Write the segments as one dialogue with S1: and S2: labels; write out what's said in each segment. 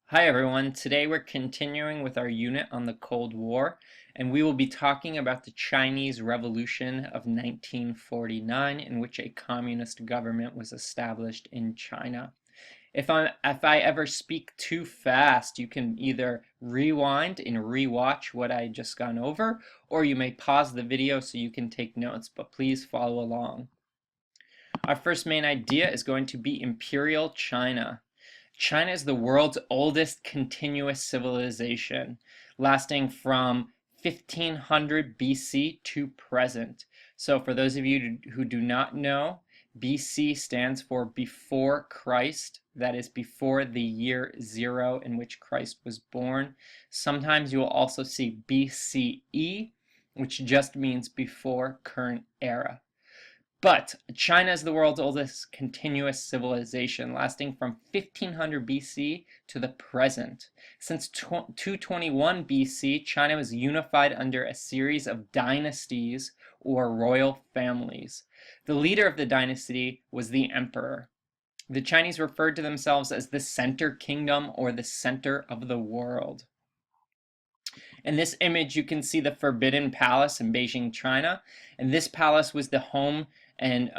S1: Hi everyone, today we're continuing with our unit on the Cold War, and we will be talking about the Chinese Revolution of 1949, in which a communist government was established in China. If I ever speak too fast, you can either rewind and rewatch what I just gone over, or you may pause the video so you can take notes, but please follow along. Our first main idea is going to be Imperial China. China is the world's oldest continuous civilization, lasting from 1500 BC to present. So for those of you who do not know, BC stands for before Christ, that is before the year 0 in which Christ was born. Sometimes you will also see BCE, which just means before current era. But China is the world's oldest continuous civilization, lasting from 1500 BC to the present. Since 221 BC, China was unified under a series of dynasties or royal families. The leader of the dynasty was the emperor. The Chinese referred to themselves as the Center Kingdom or the center of the world. In this image, you can see the Forbidden Palace in Beijing, China. And this palace was the home and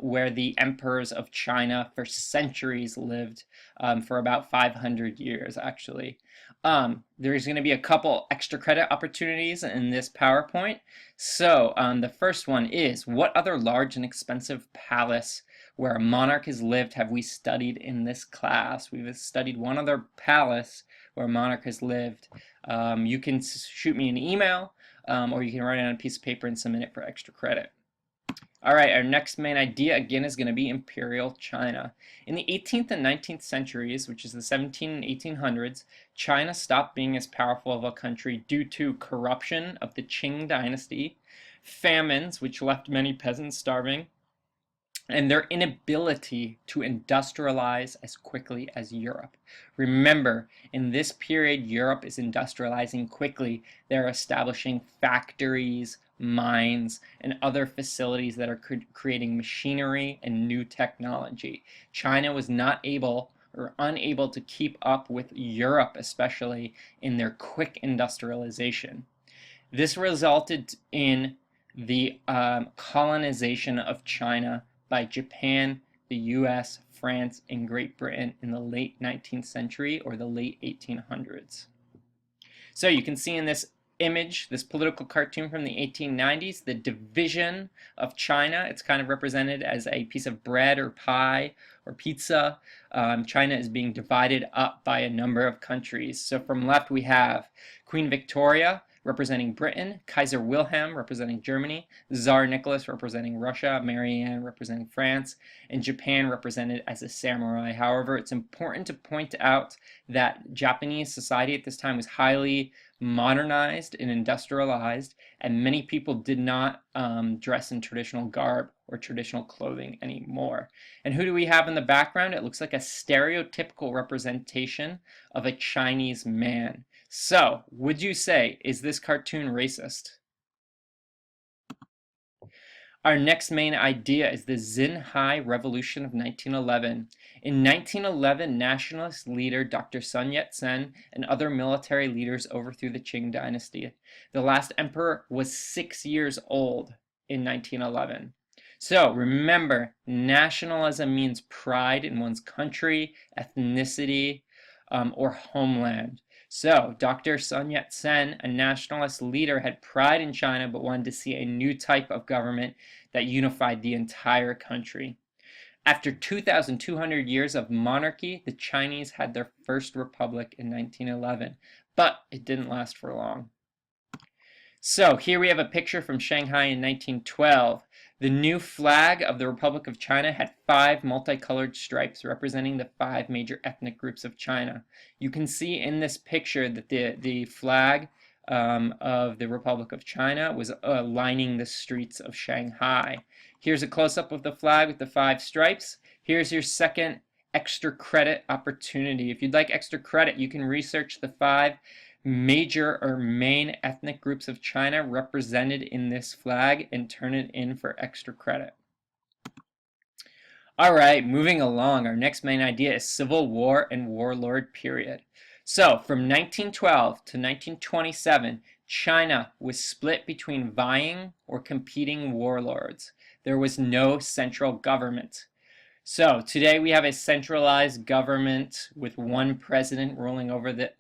S1: where the emperors of China for centuries lived, for about 500 years, actually. There's going to be a couple extra credit opportunities in this PowerPoint. So the first one is, what other large and expensive palace where a monarch has lived have we studied in this class? We've studied one other palace where a monarch has lived. You can shoot me an email, or you can write it on a piece of paper and submit it for extra credit. All right, our next main idea again is going to be Imperial China. In the 18th and 19th centuries, which is the 17 and 1800s, China stopped being as powerful of a country due to corruption of the Qing dynasty, famines which left many peasants starving, and their inability to industrialize as quickly as Europe. Remember, in this period, Europe is industrializing quickly. They're establishing factories, mines, and other facilities that are creating machinery and new technology. China was not able or unable to keep up with Europe, especially in their quick industrialization. This resulted in the colonization of China by Japan, the US, France, and Great Britain in the late 19th century or the late 1800s. So you can see in this image, this political cartoon from the 1890s, the division of China. It's kind of represented as a piece of bread or pie or pizza. China is being divided up by a number of countries. So from left we have Queen Victoria, representing Britain, Kaiser Wilhelm representing Germany, Tsar Nicholas representing Russia, Marianne representing France, and Japan represented as a samurai. However, it's important to point out that Japanese society at this time was highly modernized and industrialized, and many people did not dress in traditional garb or traditional clothing anymore. And who do we have in the background? It looks like a stereotypical representation of a Chinese man. So, would you say, is this cartoon racist? Our next main idea is the Xinhai Revolution of 1911. In 1911, nationalist leader Dr. Sun Yat-sen and other military leaders overthrew the Qing dynasty. The last emperor was 6 years old in 1911. So remember, nationalism means pride in one's country, ethnicity, or homeland. So, Dr. Sun Yat-sen, a nationalist leader, had pride in China but wanted to see a new type of government that unified the entire country. After 2,200 years of monarchy, the Chinese had their first republic in 1911, but it didn't last for long. So here we have a picture from Shanghai in 1912. The new flag of the Republic of China had 5 multicolored stripes representing the 5 major ethnic groups of China. You can see in this picture that the flag of the Republic of China was lining the streets of Shanghai. Here's a close-up of the flag with the 5 stripes. Here's your second extra credit opportunity. If you'd like extra credit, you can research the 5 major or main ethnic groups of China represented in this flag and turn it in for extra credit. All right, moving along, our next main idea is Civil War and Warlord period. So, from 1912 to 1927, China was split between vying or competing warlords. There was no central government. So today we have a centralized government with one president ruling over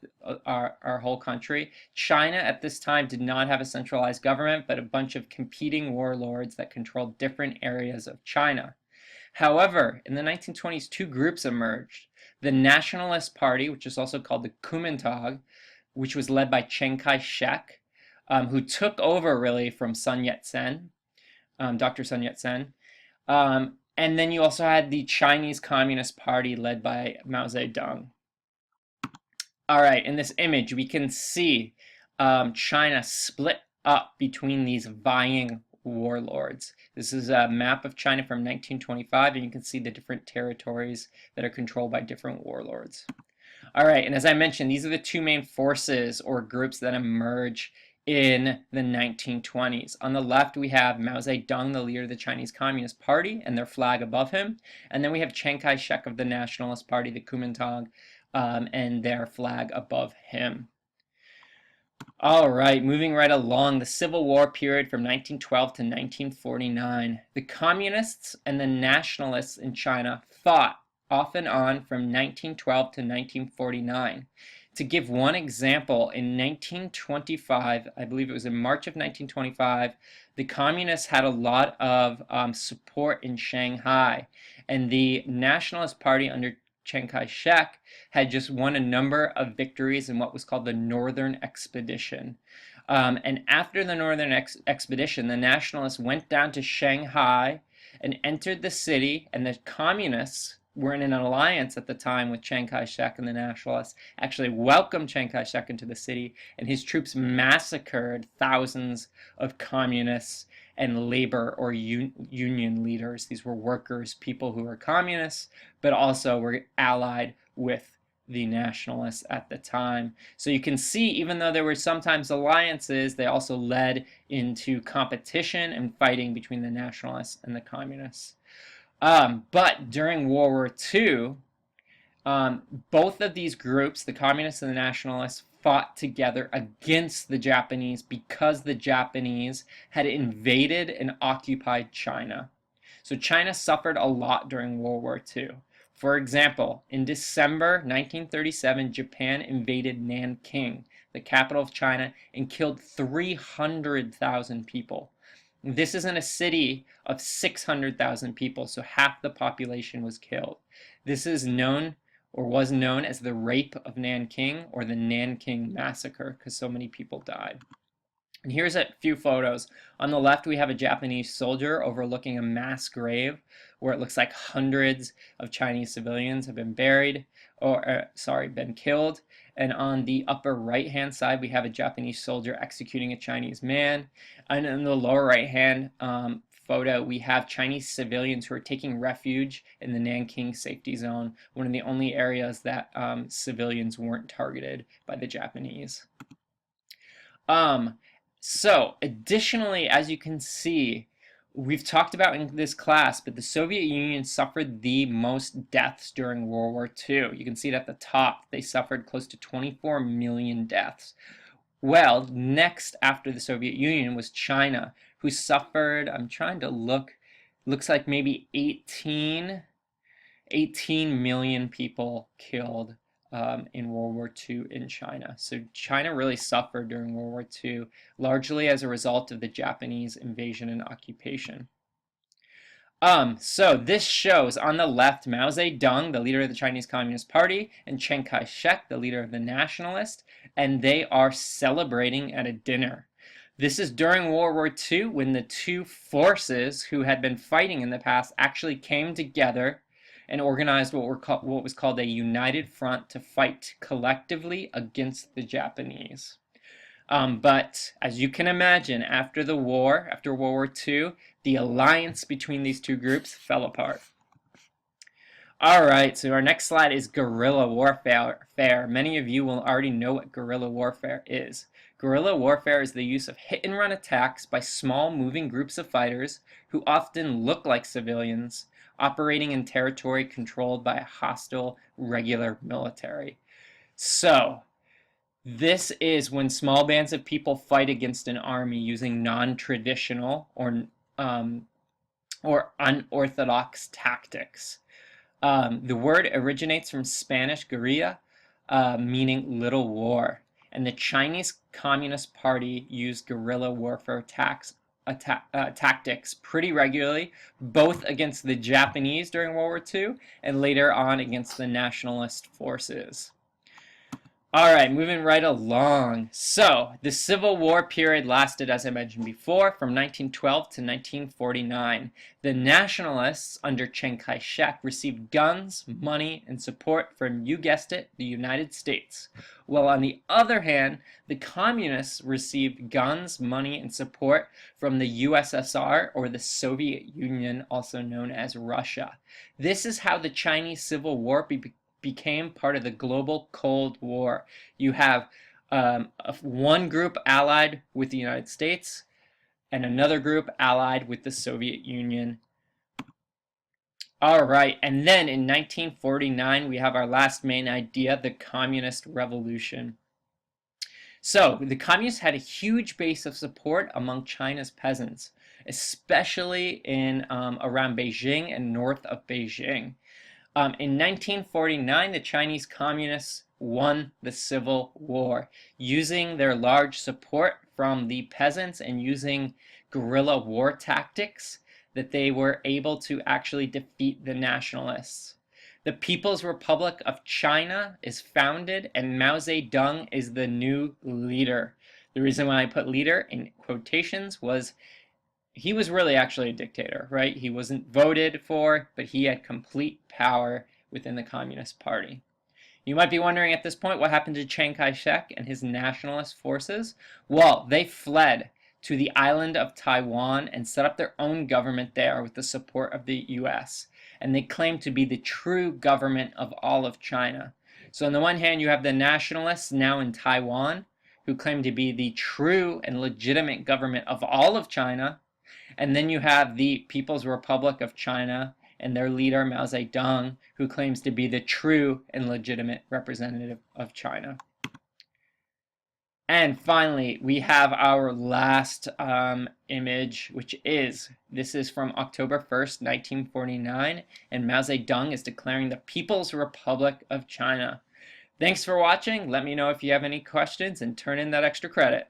S1: our whole country. China at this time did not have a centralized government, but a bunch of competing warlords that controlled different areas of China. However, in the 1920s, two groups emerged. The Nationalist Party, which is also called the Kuomintang, which was led by Chiang Kai-shek, who took over really from Sun Yat-sen, Dr. Sun Yat-sen. And then you also had the Chinese Communist Party led by Mao Zedong. All right, in this image, we can see China split up between these vying warlords. This is a map of China from 1925, and you can see the different territories that are controlled by different warlords. All right, and as I mentioned, these are the two main forces or groups that emerge in the 1920s. On the left, we have Mao Zedong, the leader of the Chinese Communist Party, and their flag above him. And then we have Chiang Kai-shek of the Nationalist Party, the Kuomintang, and their flag above him. All right, moving right along, the Civil War period from 1912 to 1949. The Communists and the Nationalists in China fought off and on from 1912 to 1949. To give one example, in 1925, I believe it was in March of 1925, the Communists had a lot of support in Shanghai, and the Nationalist Party under Chiang Kai-shek had just won a number of victories in what was called the Northern Expedition. And after the Northern Expedition, the Nationalists went down to Shanghai and entered the city, and the Communists were in an alliance at the time with Chiang Kai-shek, and the Nationalists actually welcomed Chiang Kai-shek into the city, and his troops massacred thousands of communists and labor or union leaders. These were workers, people who were communists, but also were allied with the Nationalists at the time. So you can see, even though there were sometimes alliances, they also led into competition and fighting between the Nationalists and the Communists. But during World War II, both of these groups, the Communists and the Nationalists, fought together against the Japanese because the Japanese had invaded and occupied China. So China suffered a lot during World War II. For example, in December 1937, Japan invaded Nanking, the capital of China, and killed 300,000 people. This is in a city of 600,000 people, so half the population was killed. This is known, or was known, as the Rape of Nanking, or the Nanking Massacre, because so many people died. And here's a few photos. On the left, we have a Japanese soldier overlooking a mass grave where it looks like hundreds of Chinese civilians have been buried, or been killed. And on the upper right-hand side, we have a Japanese soldier executing a Chinese man. And in the lower right-hand photo, we have Chinese civilians who are taking refuge in the Nanking Safety Zone, one of the only areas that civilians weren't targeted by the Japanese. So, additionally, as you can see, we've talked about in this class, but the Soviet Union suffered the most deaths during World War II. You can see it at the top. They suffered close to 24 million deaths. Well, next after the Soviet Union was China, who suffered, I'm trying to look, looks like maybe 18 million people killed in World War II in China. So China really suffered during World War II, largely as a result of the Japanese invasion and occupation. So this shows on the left Mao Zedong, the leader of the Chinese Communist Party, and Chiang Kai-shek, the leader of the Nationalists, and they are celebrating at a dinner. This is during World War II when the two forces who had been fighting in the past actually came together and organized what was called a united front to fight collectively against the Japanese. But as you can imagine, after the war, after World War II, the alliance between these two groups fell apart. All right, so our next slide is guerrilla warfare. Many of you will already know what guerrilla warfare is. Guerrilla warfare is the use of hit-and-run attacks by small moving groups of fighters who often look like civilians operating in territory controlled by a hostile regular military. So, this is when small bands of people fight against an army using non-traditional or unorthodox tactics. The word originates from Spanish guerrilla, meaning little war, and the Chinese Communist Party used guerrilla warfare tactics pretty regularly, both against the Japanese during World War II and later on against the nationalist forces. All right, moving right along. So, the Civil War period lasted, as I mentioned before, from 1912 to 1949. The nationalists under Chiang Kai-shek received guns, money, and support from, you guessed it, the United States. While on the other hand, the communists received guns, money, and support from the USSR, or the Soviet Union, also known as Russia. This is how the Chinese Civil War became part of the global Cold War. You have one group allied with the United States and another group allied with the Soviet Union. All right, and then in 1949 we have our last main idea, the Communist Revolution. So the communists had a huge base of support among China's peasants, especially in around Beijing and north of Beijing. In 1949, the Chinese Communists won the Civil War, using their large support from the peasants and using guerrilla war tactics that they were able to actually defeat the nationalists. The People's Republic of China is founded and Mao Zedong is the new leader. The reason why I put leader in quotations was he was really actually a dictator, right? He wasn't voted for, but he had complete power within the Communist Party. You might be wondering at this point what happened to Chiang Kai-shek and his nationalist forces. Well, they fled to the island of Taiwan and set up their own government there with the support of the US. And they claimed to be the true government of all of China. So on the one hand, you have the nationalists now in Taiwan who claim to be the true and legitimate government of all of China. And then you have the People's Republic of China and their leader Mao Zedong, who claims to be the true and legitimate representative of China. And finally, we have our last image, which this is from October 1st, 1949, and Mao Zedong is declaring the People's Republic of China. Thanks for watching. Let me know if you have any questions and turn in that extra credit.